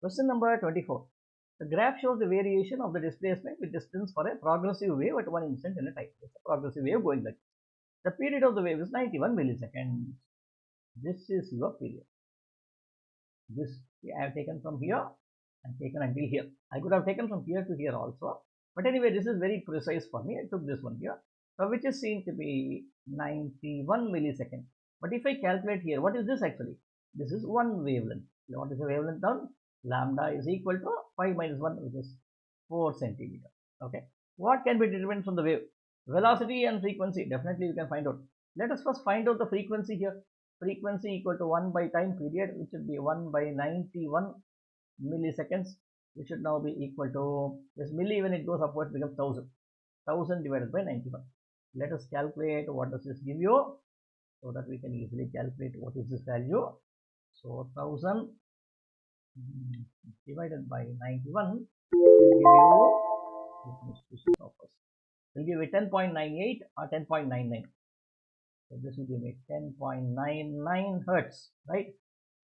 Question number 24. The graph shows the variation of the displacement with distance for a progressive wave at one instant in a time. It's a progressive wave going like this. The period of the wave is 91 milliseconds. This is your period. This I have taken from here and taken until here. I could have taken from here to here also. But anyway, this is very precise for me. I took this one here. So which is seen to be 91 milliseconds. But if I calculate here, what is this actually? This is one wavelength. What is the wavelength now? Lambda is equal to 5 minus 1, which is 4 centimeter. Okay. What can be determined from the wave? Velocity and frequency. Definitely you can find out. Let us first find out the frequency here. Frequency equal to 1 by time period, which should be 1 by 91 milliseconds, which should now be equal to this milli. When it goes upwards becomes 1000 divided by 91. Let us calculate what does this give you, so that we can easily calculate what is this value. So 1000 divided by 91 will give you 10.98 or 10.99. So this will give me 10.99 hertz, right?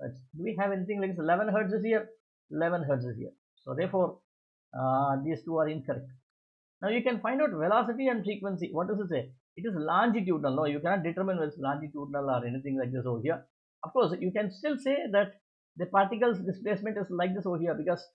Do we have anything like this? 11 hertz is here. 11 hertz is here. So therefore, these two are incorrect. Now you can find out velocity and frequency. What does it say? It is longitudinal. No, you cannot determine whether it's longitudinal or anything like this over here. Of course, you can still say that the particle's displacement is like this over here, because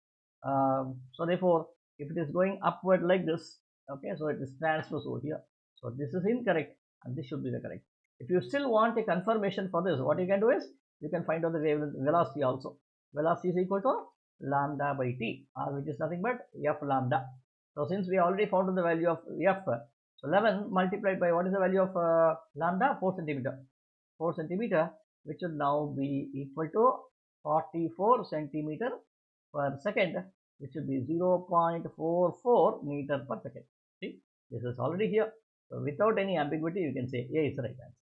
so therefore, if it is going upward like this, okay, so it is transverse over here. So this is incorrect, and this should be the correct. If you still want a confirmation for this, what you can do is you can find out the wavelength velocity also. Velocity is equal to lambda by t, which is nothing but f lambda. So since we already found the value of f, so 11 multiplied by what is the value of lambda? 4 centimeter. 4 centimeter, which will now be equal to 44 centimeter per second, which will be 0.44 meter per second. See, this is already here. So without any ambiguity, you can say A is the right answer.